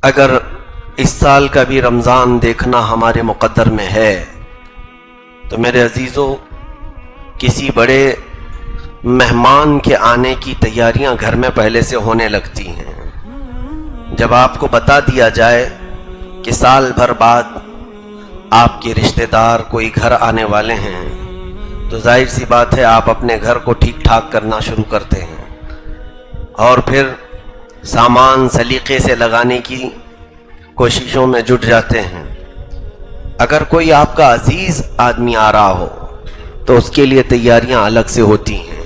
اگر اس سال کا بھی رمضان دیکھنا ہمارے مقدر میں ہے تو میرے عزیزوں، کسی بڑے مہمان کے آنے کی تیاریاں گھر میں پہلے سے ہونے لگتی ہیں۔ جب آپ کو بتا دیا جائے کہ سال بھر بعد آپ کے رشتہ دار کوئی گھر آنے والے ہیں تو ظاہر سی بات ہے آپ اپنے گھر کو ٹھیک ٹھاک کرنا شروع کرتے ہیں اور پھر سامان سلیقے سے لگانے کی کوششوں میں جٹ جاتے ہیں۔ اگر کوئی آپ کا عزیز آدمی آ رہا ہو تو اس کے لیے تیاریاں الگ سے ہوتی ہیں۔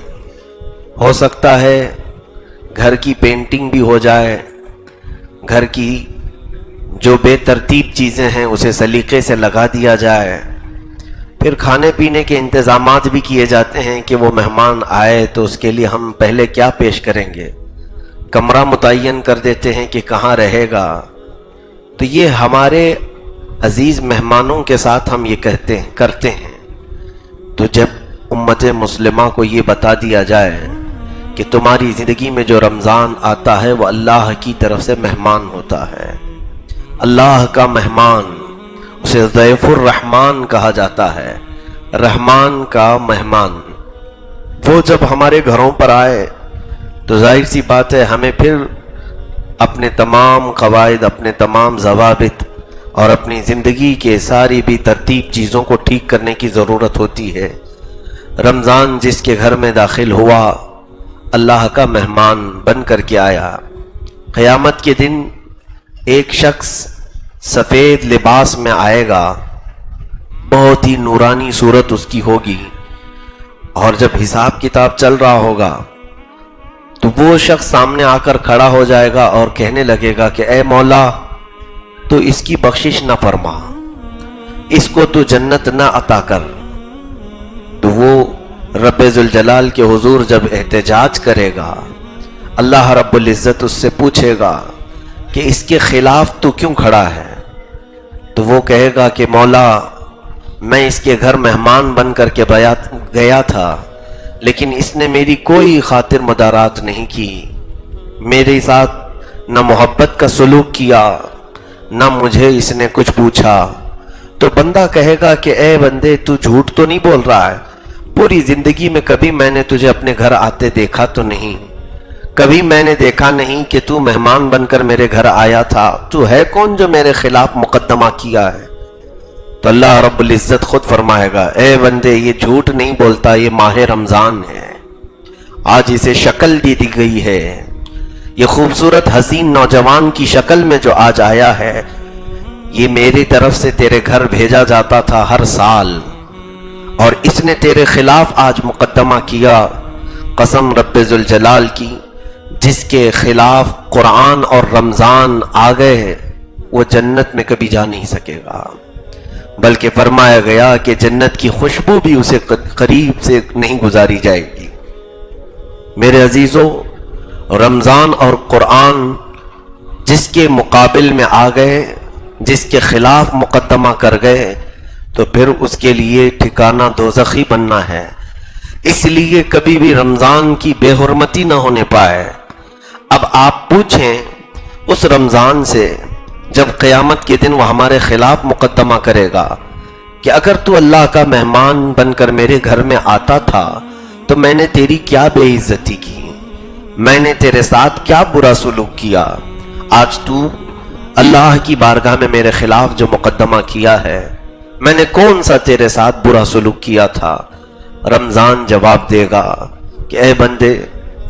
ہو سکتا ہے گھر کی پینٹنگ بھی ہو جائے، گھر کی جو بے ترتیب چیزیں ہیں اسے سلیقے سے لگا دیا جائے، پھر کھانے پینے کے انتظامات بھی کیے جاتے ہیں کہ وہ مہمان آئے تو اس کے لیے ہم پہلے کیا پیش کریں گے، کمرہ متعین کر دیتے ہیں کہ کہاں رہے گا۔ تو یہ ہمارے عزیز مہمانوں کے ساتھ ہم یہ کرتے ہیں۔ تو جب امت مسلمہ کو یہ بتا دیا جائے کہ تمہاری زندگی میں جو رمضان آتا ہے وہ اللہ کی طرف سے مہمان ہوتا ہے، اللہ کا مہمان، اسے ضیف الرحمان کہا جاتا ہے، رحمان کا مہمان، وہ جب ہمارے گھروں پر آئے تو ظاہر سی بات ہے ہمیں پھر اپنے تمام قواعد، اپنے تمام ضوابط اور اپنی زندگی کے ساری بھی ترتیب چیزوں کو ٹھیک کرنے کی ضرورت ہوتی ہے۔ رمضان جس کے گھر میں داخل ہوا اللہ کا مہمان بن کر کے آیا۔ قیامت کے دن ایک شخص سفید لباس میں آئے گا، بہت ہی نورانی صورت اس کی ہوگی، اور جب حساب کتاب چل رہا ہوگا تو وہ شخص سامنے آ کر کھڑا ہو جائے گا اور کہنے لگے گا کہ اے مولا تو اس کی بخشش نہ فرما، اس کو تو جنت نہ عطا کر۔ تو وہ رب ذوالجلال کے حضور جب احتجاج کرے گا، اللہ رب العزت اس سے پوچھے گا کہ اس کے خلاف تو کیوں کھڑا ہے؟ تو وہ کہے گا کہ مولا میں اس کے گھر مہمان بن کر کے گیا تھا، لیکن اس نے میری کوئی خاطر مدارات نہیں کی، میرے ساتھ نہ محبت کا سلوک کیا، نہ مجھے اس نے کچھ پوچھا۔ تو بندہ کہے گا کہ اے بندے تو جھوٹ تو نہیں بول رہا ہے، پوری زندگی میں کبھی میں نے تجھے اپنے گھر آتے دیکھا تو نہیں، کبھی میں نے دیکھا نہیں کہ تو مہمان بن کر میرے گھر آیا تھا، تو ہے کون جو میرے خلاف مقدمہ کیا ہے؟ تو اللہ رب العزت خود فرمائے گا اے بندے یہ جھوٹ نہیں بولتا، یہ ماہ رمضان ہے، آج اسے شکل دی گئی ہے، یہ خوبصورت حسین نوجوان کی شکل میں جو آج آیا ہے یہ میری طرف سے تیرے گھر بھیجا جاتا تھا ہر سال، اور اس نے تیرے خلاف آج مقدمہ کیا۔ قسم رب ذوالجلال کی، جس کے خلاف قرآن اور رمضان آ گئے وہ جنت میں کبھی جا نہیں سکے گا، بلکہ فرمایا گیا کہ جنت کی خوشبو بھی اسے قریب سے نہیں گزاری جائے گی۔ میرے عزیزوں، رمضان اور قرآن جس کے مقابل میں آ گئے، جس کے خلاف مقدمہ کر گئے تو پھر اس کے لیے ٹھکانہ دوزخی بننا ہے۔ اس لیے کبھی بھی رمضان کی بے حرمتی نہ ہونے پائے۔ اب آپ پوچھیں اس رمضان سے جب قیامت کے دن وہ ہمارے خلاف مقدمہ کرے گا کہ اگر تو اللہ کا مہمان بن کر میرے گھر میں آتا تھا تو میں نے تیری کیا بے عزتی کی، میں نے تیرے ساتھ کیا برا سلوک کیا، آج تو اللہ کی بارگاہ میں میرے خلاف جو مقدمہ کیا ہے میں نے کون سا تیرے ساتھ برا سلوک کیا تھا؟ رمضان جواب دے گا کہ اے بندے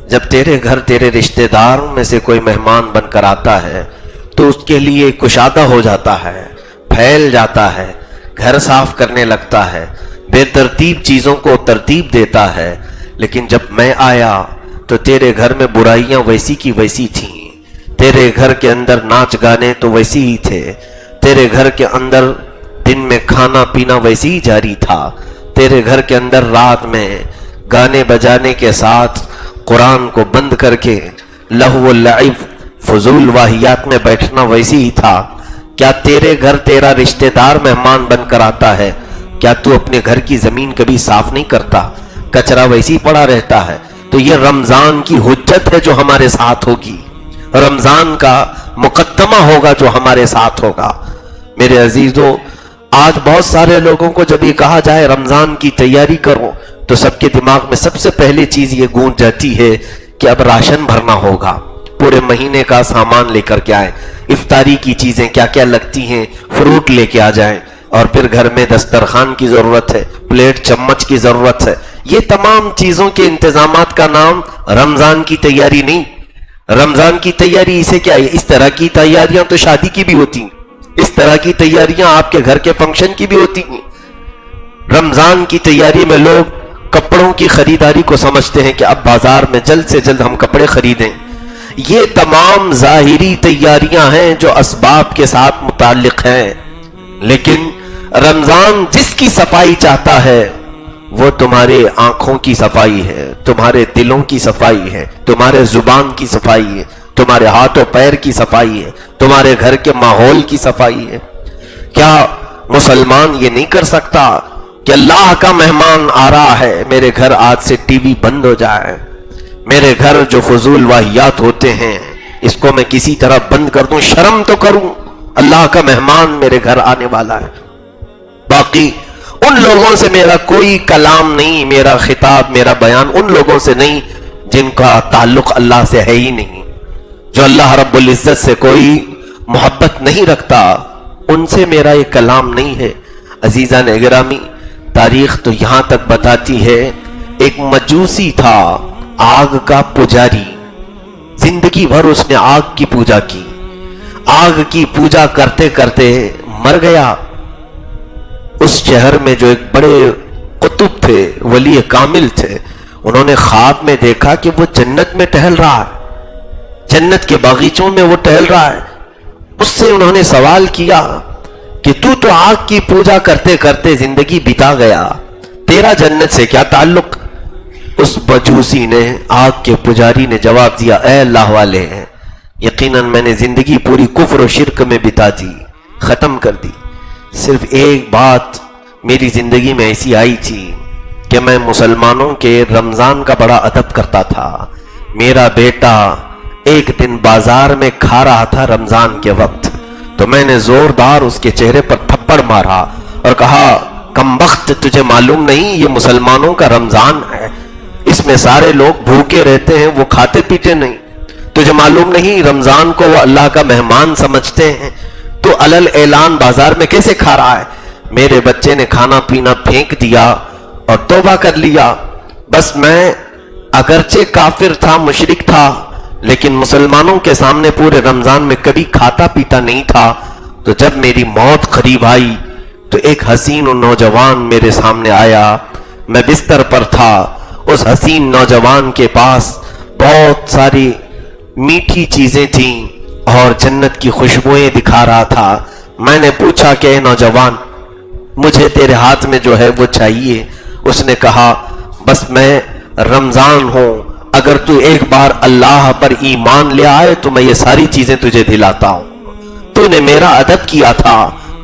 جب تیرے گھر تیرے رشتہ داروں میں سے کوئی مہمان بن کر آتا ہے تو اس کے لیے کشادہ ہو جاتا ہے، پھیل جاتا ہے، گھر صاف کرنے لگتا ہے، بے ترتیب چیزوں کو ترتیب دیتا ہے، لیکن جب میں آیا تو تیرے گھر میں برائیاں ویسی کی ویسی تھیں، تیرے گھر کے اندر ناچ گانے تو ویسی ہی تھے، تیرے گھر کے اندر دن میں کھانا پینا ویسی ہی جاری تھا، تیرے گھر کے اندر رات میں گانے بجانے کے ساتھ قرآن کو بند کر کے لہو و لعب فضول واہیات میں بیٹھنا ویسی ہی تھا۔ کیا تیرے گھر تیرا رشتہ دار مہمان بن کر آتا ہے، کیا تو اپنے گھر کی زمین کبھی صاف نہیں کرتا، کچرا ویسی پڑا رہتا ہے؟ تو یہ رمضان کی حجت ہے جو ہمارے ساتھ ہوگی، رمضان کا مقدمہ ہوگا جو ہمارے ساتھ ہوگا۔ میرے عزیزوں، آج بہت سارے لوگوں کو جب یہ کہا جائے رمضان کی تیاری کرو تو سب کے دماغ میں سب سے پہلی چیز یہ گونج جاتی ہے کہ اب راشن بھرنا ہوگا، پورے مہینے کا سامان لے کر کے آئیں، افطاری کی چیزیں کیا کیا لگتی ہیں فروٹ لے کے آ جائیں، اور پھر گھر میں دسترخوان کی ضرورت ہے، پلیٹ چمچ کی ضرورت ہے۔ یہ تمام چیزوں کے انتظامات کا نام رمضان کی تیاری نہیں۔ رمضان کی تیاری اسے کیا ہے؟ اس طرح کی تیاریاں تو شادی کی بھی ہوتی ہیں، اس طرح کی تیاریاں آپ کے گھر کے فنکشن کی بھی ہوتی ہیں۔ رمضان کی تیاری میں لوگ کپڑوں کی خریداری کو سمجھتے ہیں کہ اب بازار میں جلد سے جلد ہم کپڑے خریدیں۔ یہ تمام ظاہری تیاریاں ہیں جو اسباب کے ساتھ متعلق ہیں، لیکن رمضان جس کی صفائی چاہتا ہے وہ تمہارے آنکھوں کی صفائی ہے، تمہارے دلوں کی صفائی ہے، تمہارے زبان کی صفائی ہے، تمہارے ہاتھ و پیر کی صفائی ہے، تمہارے گھر کے ماحول کی صفائی ہے۔ کیا مسلمان یہ نہیں کر سکتا کہ اللہ کا مہمان آ رہا ہے، میرے گھر آج سے ٹی وی بند ہو جائے، میرے گھر جو فضول واہیات ہوتے ہیں اس کو میں کسی طرح بند کر دوں، شرم تو کروں، اللہ کا مہمان میرے گھر آنے والا ہے۔ باقی ان لوگوں سے میرا کوئی کلام نہیں، میرا خطاب، میرا بیان ان لوگوں سے نہیں جن کا تعلق اللہ سے ہے ہی نہیں، جو اللہ رب العزت سے کوئی محبت نہیں رکھتا، ان سے میرا یہ کلام نہیں ہے۔ عزیزان گرامی، تاریخ تو یہاں تک بتاتی ہے ایک مجوسی تھا، آگ کا پجاری، زندگی بھر اس نے آگ کی پوجا کی، آگ کی پوجا کرتے کرتے مر گیا۔ اس شہر میں جو ایک بڑے قطب تھے، ولی کامل تھے، انہوں نے خواب میں دیکھا کہ وہ جنت میں ٹہل رہا ہے، جنت کے باغیچوں میں وہ ٹہل رہا ہے۔ اس سے انہوں نے سوال کیا کہ تو آگ کی پوجا کرتے کرتے زندگی بتا گیا، تیرا جنت سے کیا تعلق؟ اس مجوسی نے، آگ کے پجاری نے جواب دیا، اے اللہ والے، یقیناً میں نے زندگی پوری کفر و شرک میں بتا دی، ختم کر دی، صرف ایک بات میری زندگی میں ایسی آئی تھی کہ میں مسلمانوں کے رمضان کا بڑا ادب کرتا تھا۔ میرا بیٹا ایک دن بازار میں کھا رہا تھا رمضان کے وقت، تو میں نے زوردار اس کے چہرے پر تھپڑ مارا اور کہا، کمبخت، تجھے معلوم نہیں یہ مسلمانوں کا رمضان ہے، اس میں سارے لوگ بھوکے رہتے ہیں، وہ کھاتے پیتے نہیں، تجھے معلوم نہیں رمضان کو وہ اللہ کا مہمان سمجھتے ہیں، تو علل اعلان بازار میں کیسے کھا رہا ہے؟ میرے بچے نے کھانا پینا پھینک دیا اور توبہ کر لیا۔ بس میں اگرچہ کافر تھا، مشرک تھا، لیکن مسلمانوں کے سامنے پورے رمضان میں کبھی کھاتا پیتا نہیں تھا۔ تو جب میری موت قریب آئی تو ایک حسین و نوجوان میرے سامنے آیا، میں بستر پر تھا، اس حسین نوجوان کے پاس بہت ساری میٹھی چیزیں تھیں اور جنت کی خوشبوئیں دکھا رہا تھا۔ میں نے پوچھا کہ اے نوجوان، مجھے تیرے ہاتھ میں جو ہے وہ چاہیے۔ اس نے کہا، بس میں رمضان ہوں، اگر تو ایک بار اللہ پر ایمان لے آئے تو میں یہ ساری چیزیں تجھے دلاتا ہوں۔ تو نے میرا ادب کیا تھا،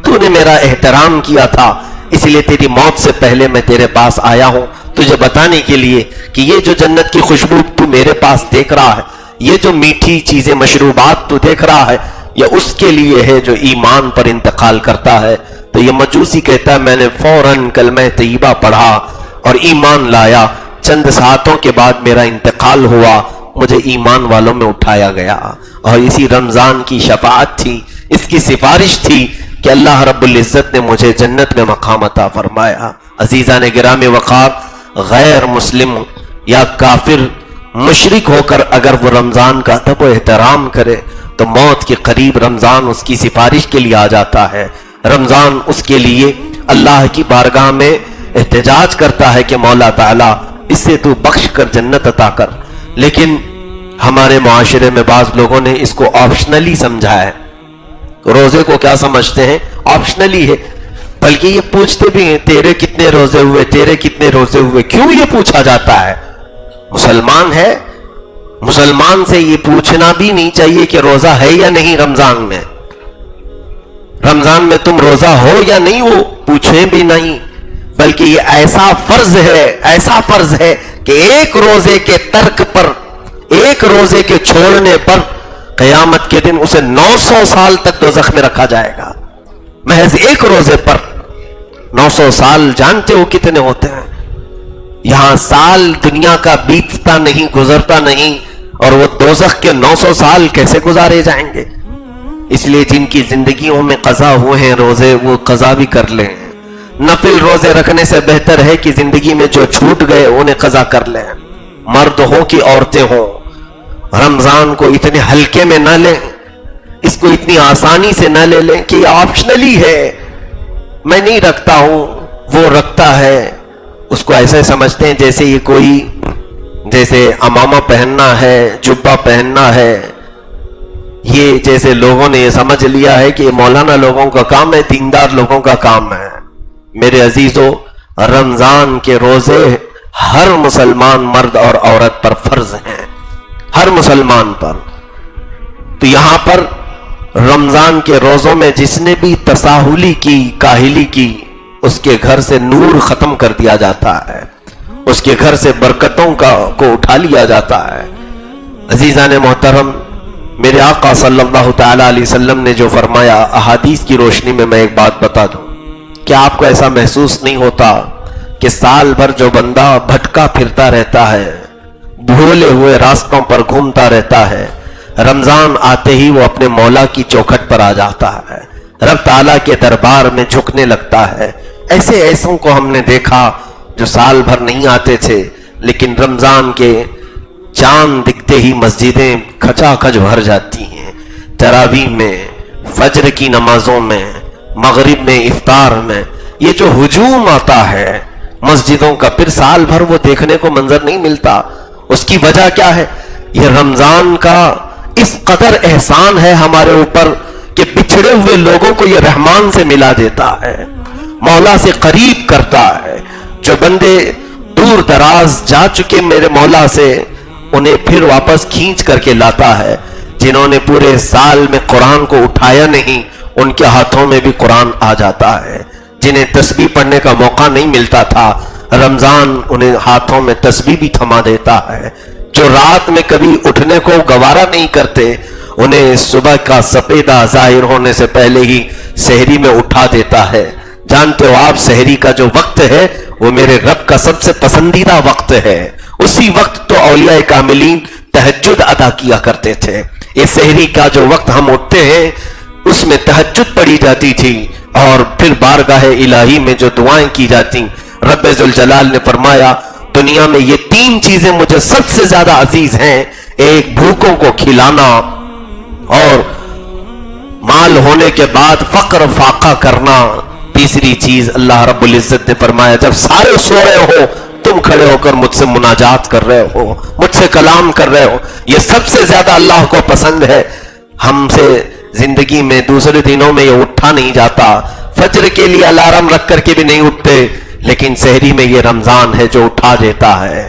تو نے میرا احترام کیا تھا، اس لیے تیری موت سے پہلے میں تیرے پاس آیا ہوں تجھے بتانے کے لیے کہ یہ جو جنت کی خوشبو تو میرے پاس دیکھ رہا ہے، یہ جو میٹھی چیزیں، مشروبات تو دیکھ رہا ہے، یہ اس کے لیے ہے جو ایمان پر انتقال کرتا ہے۔ تو یہ مجوسی کہتا ہے، میں نے فوراً کلمہ طیبہ پڑھا اور ایمان لایا، چند ساعتوں کے بعد میرا انتقال ہوا، مجھے ایمان والوں میں اٹھایا گیا، اور اسی رمضان کی شفاعت تھی، اس کی سفارش تھی کہ اللہ رب العزت نے مجھے جنت میں مقام عطا فرمایا۔ عزیزان گرامی وقار، غیر مسلم یا کافر، مشرک ہو کر اگر وہ رمضان کا ادب و احترام کرے تو موت کے قریب رمضان اس کی سفارش کے لیے آ جاتا ہے، رمضان اس کے لیے اللہ کی بارگاہ میں احتجاج کرتا ہے کہ مولا تعالیٰ اس سے تو بخش کر جنت عطا کر۔ لیکن ہمارے معاشرے میں بعض لوگوں نے اس کو آپشنلی سمجھا ہے، روزے کو کیا سمجھتے ہیں؟ آپشنلی ہے، بلکہ یہ پوچھتے بھی ہیں تیرے کتنے روزے ہوئے، تیرے کتنے روزے ہوئے، کیوں یہ پوچھا جاتا ہے؟ مسلمان ہے، مسلمان سے یہ پوچھنا بھی نہیں چاہیے کہ روزہ ہے یا نہیں رمضان میں، رمضان میں تم روزہ ہو یا نہیں ہو، پوچھیں بھی نہیں، بلکہ یہ ایسا فرض ہے کہ ایک روزے کے ترک پر، ایک روزے کے چھوڑنے پر قیامت کے دن اسے 900 سال تک دوزخ میں رکھا جائے گا، محض ایک روزے پر۔ 900 سال جانتے ہو کتنے ہوتے ہیں؟ یہاں سال دنیا کا بیتتا نہیں، گزرتا نہیں، اور وہ دوزخ کے 900 سال کیسے گزارے جائیں گے؟ اس لیے جن کی زندگیوں میں قضا ہوئے ہیں روزے، وہ قضا بھی کر لیں۔ نفل روزے رکھنے سے بہتر ہے کہ زندگی میں جو چھوٹ گئے انہیں قضا کر لیں، مرد ہوں کہ عورتیں ہوں۔ رمضان کو اتنے ہلکے میں نہ لیں، اس کو اتنی آسانی سے نہ لے لیں کہ یہ آپشنلی ہے، میں نہیں رکھتا ہوں، وہ رکھتا ہے۔ اس کو ایسے سمجھتے ہیں جیسے یہ کوئی، جیسے امامہ پہننا ہے، جبہ پہننا ہے، یہ جیسے لوگوں نے یہ سمجھ لیا ہے کہ یہ مولانا لوگوں کا کام ہے، دیندار لوگوں کا کام ہے۔ میرے عزیزو، رمضان کے روزے ہر مسلمان مرد اور عورت پر فرض ہیں، ہر مسلمان پر۔ تو یہاں پر رمضان کے روزوں میں جس نے بھی تساہلی کی، کاہلی کی، اس کے گھر سے نور ختم کر دیا جاتا ہے، اس کے گھر سے برکتوں کو اٹھا لیا جاتا ہے۔ عزیزان محترم، میرے آقا صلی اللہ تعالی علیہ وسلم نے جو فرمایا، احادیث کی روشنی میں میں ایک بات بتا دوں، کیا آپ کو ایسا محسوس نہیں ہوتا کہ سال بھر جو بندہ بھٹکا پھرتا رہتا ہے، بھولے ہوئے راستوں پر گھومتا رہتا ہے، رمضان آتے ہی وہ اپنے مولا کی چوکھٹ پر آ جاتا ہے، رب تعالیٰ کے دربار میں جھکنے لگتا ہے۔ ایسے ایسوں کو ہم نے دیکھا جو سال بھر نہیں آتے تھے، لیکن رمضان کے چاند دکھتے ہی مسجدیں کھچا کھچ بھر جاتی ہیں، تراویح میں، فجر کی نمازوں میں، مغرب میں، افطار میں، یہ جو ہجوم آتا ہے مسجدوں کا، پھر سال بھر وہ دیکھنے کو منظر نہیں ملتا۔ اس کی وجہ کیا ہے؟ یہ رمضان کا اس قدر احسان ہے ہمارے اوپر کہ بچھڑے ہوئے لوگوں کو یہ رحمان سے ملا دیتا ہے، مولا سے قریب کرتا ہے۔ جو بندے دور دراز جا چکے میرے مولا سے، انہیں پھر واپس کھینچ کر کے لاتا ہے۔ جنہوں نے پورے سال میں قرآن کو اٹھایا نہیں، ان کے ہاتھوں میں بھی قرآن آ جاتا ہے۔ جنہیں تسبیح پڑھنے کا موقع نہیں ملتا تھا، رمضان انہیں ہاتھوں میں تسبیح بھی تھما دیتا ہے۔ جو رات میں کبھی اٹھنے کو گوارا نہیں کرتے، انہیں صبح کا سپیدہ ظاہر ہونے سے پہلے ہی سحری میں اٹھا دیتا ہے۔ جانتے ہو آپ، سحری کا جو وقت ہے وہ میرے رب کا سب سے پسندیدہ وقت ہے۔ اسی وقت تو اولیاء کاملین تہجد ادا کیا کرتے تھے۔ یہ سحری کا جو وقت ہم اٹھتے ہیں، اس میں تہجد پڑھی جاتی تھی، اور پھر بارگاہ الہی میں جو دعائیں کی جاتی۔ رب ذوالجلال نے فرمایا، دنیا میں یہ 3 چیزیں مجھے سب سے زیادہ عزیز ہیں، ایک بھوکوں کو کھلانا، اور مال ہونے کے بعد فقر فاقہ کرنا، تیسری چیز اللہ رب العزت نے فرمایا جب سارے سو رہے ہو تم کھڑے ہو کر مجھ سے مناجات کر رہے ہو، مجھ سے کلام کر رہے ہو۔ یہ سب سے زیادہ اللہ کو پسند ہے۔ ہم سے زندگی میں دوسرے دنوں میں یہ اٹھا نہیں جاتا، فجر کے لیے الارم رکھ کر کے بھی نہیں اٹھتے، لیکن سحری میں یہ رمضان ہے جو اٹھا دیتا ہے۔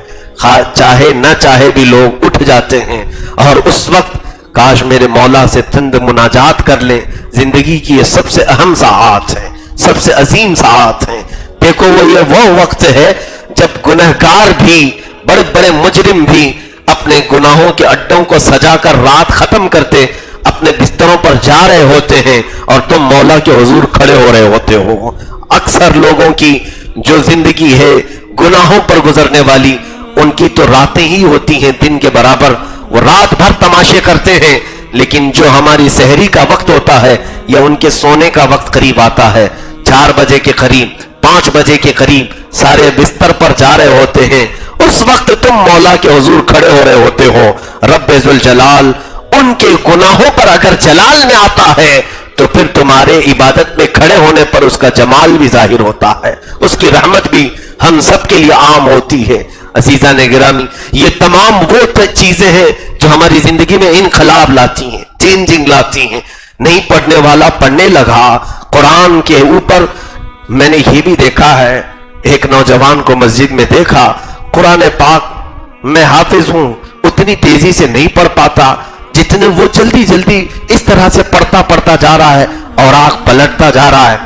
چاہے نہ چاہے بھی لوگ اٹھ جاتے ہیں، اور اس وقت کاش میرے مولا سے تند مناجات کر لیں۔ زندگی کی یہ سب سے اہم ساعات ہیں، سب سے عظیم ساعات ہیں۔ دیکھو وہ وقت ہے جب گنہگار بھی، بڑے بڑے مجرم بھی اپنے گناہوں کے اڈوں کو سجا کر رات ختم کرتے اپنے بستروں پر جا رہے ہوتے ہیں، اور تم مولا کے حضور کھڑے ہو رہے ہوتے ہو۔ اکثر لوگوں کی جو زندگی ہے گناہوں پر گزرنے والی، ان کی تو راتیں ہی ہوتی ہیں دن کے برابر، وہ رات بھر تماشے کرتے ہیں۔ لیکن جو ہماری سحری کا وقت ہوتا ہے یا ان کے سونے کا وقت قریب آتا ہے، 4 بجے کے قریب، 5 بجے کے قریب سارے بستر پر جا رہے ہوتے ہیں، اس وقت تم مولا کے حضور کھڑے ہو رہے ہوتے ہو۔ رب ذوالجلال ان کے گناہوں پر اگر جلال میں آتا ہے تو پھر تمہارے عبادت میں کھڑے ہونے پر اس کا جمال بھی ظاہر ہوتا ہے، اس کی رحمت بھی ہم سب کے لیے عام ہوتی ہے۔ عزیزان گرامی، یہ تمام وہ چیزیں ہیں جو ہماری زندگی میں انقلاب لاتی ہیں، چینجنگ لاتی ہیں۔ نہیں پڑھنے والا پڑھنے لگا قرآن کے اوپر۔ میں نے یہ بھی دیکھا ہے، ایک نوجوان کو مسجد میں دیکھا، قرآن پاک میں حافظ ہوں، اتنی تیزی سے نہیں پڑھ پاتا جتنے وہ جلدی جلدی اس طرح سے پڑھتا جا رہا ہے اور آنکھ پلٹتا جا رہا ہے۔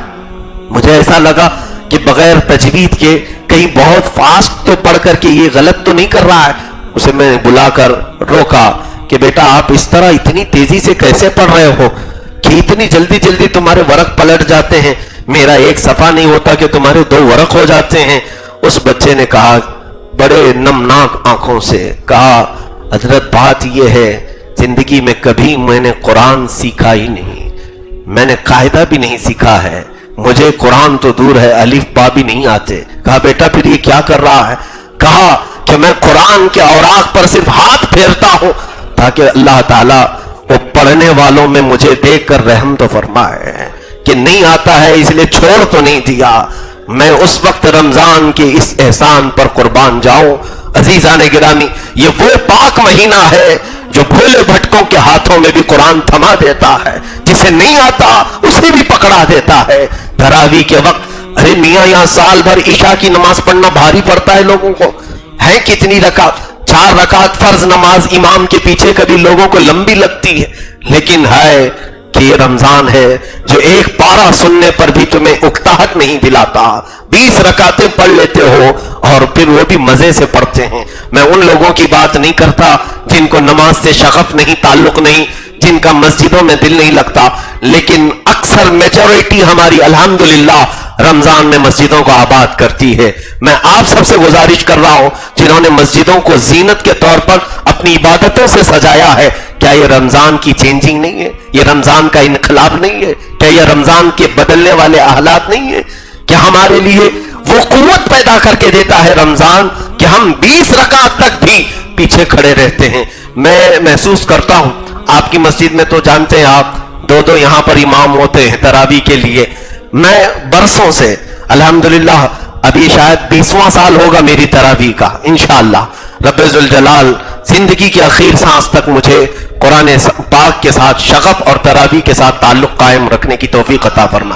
مجھے ایسا لگا کہ بغیر تجوید کے کہیں بہت فاسٹ تو پڑھ کر کے یہ غلط تو نہیں کر رہا ہے۔ اسے میں نے بلا کر روکا کہ بیٹا آپ اس طرح اتنی تیزی سے کیسے پڑھ رہے ہو کہ اتنی جلدی جلدی تمہارے ورق پلٹ جاتے ہیں، میرا ایک صفحہ نہیں ہوتا کہ تمہارے 2 ورق ہو جاتے ہیں۔ اس بچے نے کہا بڑے نمناک آنکھوں سے، کہا حضرت بات یہ ہے زندگی میں کبھی میں نے قرآن سیکھا ہی نہیں، میں نے قاعدہ بھی نہیں سیکھا ہے، مجھے قرآن تو دور ہے الف با بھی نہیں آتے۔ کہا بیٹا پھر یہ کیا کر رہا ہے؟ کہا کہ میں قرآن کے اوراق پر صرف ہاتھ پھیرتا ہوں تاکہ اللہ تعالیٰ وہ پڑھنے والوں میں مجھے دیکھ کر رحم تو فرمائے، کہ نہیں آتا ہے اس لیے چھوڑ تو نہیں دیا۔ میں اس وقت رمضان کے اس احسان پر قربان جاؤں۔ عزیزان گرامی، یہ وہ پاک مہینہ ہے جو بھولے بھٹکوں کے ہاتھوں میں بھی قرآن تھما دیتا ہے، جسے نہیں آتا اسے بھی پکڑا دیتا ہے۔ تراویح کے وقت ارے میاں یہاں سال بھر عشاء کی نماز پڑھنا بھاری پڑتا ہے لوگوں کو، ہے کتنی رکعت؟ 4 رکعت فرض نماز امام کے پیچھے کبھی لوگوں کو لمبی لگتی ہے، لیکن ہے کہ یہ رمضان ہے جو ایک پارہ سننے پر بھی تمہیں اکتاہٹ نہیں دلاتا، 20 رکعتیں پڑھ لیتے ہو اور پھر وہ بھی مزے سے پڑھتے ہیں۔ میں ان لوگوں کی بات نہیں کرتا جن کو نماز سے شغف نہیں، تعلق نہیں، جن کا مسجدوں میں دل نہیں لگتا، لیکن اکثر میجورٹی ہماری الحمدللہ رمضان میں مسجدوں کو آباد کرتی ہے۔ میں آپ سب سے گزارش کر رہا ہوں جنہوں نے مسجدوں کو زینت کے طور پر اپنی عبادتوں سے سجایا ہے، کیا یہ رمضان کی چینجنگ نہیں ہے؟ یہ رمضان کا انقلاب نہیں ہے؟ کیا یہ رمضان کے بدلنے والے حالات نہیں ہے؟ کیا ہمارے لیے وہ قوت پیدا کر کے دیتا ہے رمضان کہ ہم 20 رکعت تک بھی پیچھے کھڑے رہتے ہیں؟ میں محسوس کرتا ہوں، آپ کی مسجد میں تو جانتے ہیں آپ 2 یہاں پر امام ہوتے ہیں تراویح کے لیے۔ میں برسوں سے الحمدللہ ابھی شاید 20واں سال ہوگا میری تراویح کا، انشاءاللہ رب ذوالجلال زندگی کی آخر سانس تک مجھے قرآن پاک کے ساتھ شغف اور تراویح کے ساتھ تعلق قائم رکھنے کی توفیق عطا فرما۔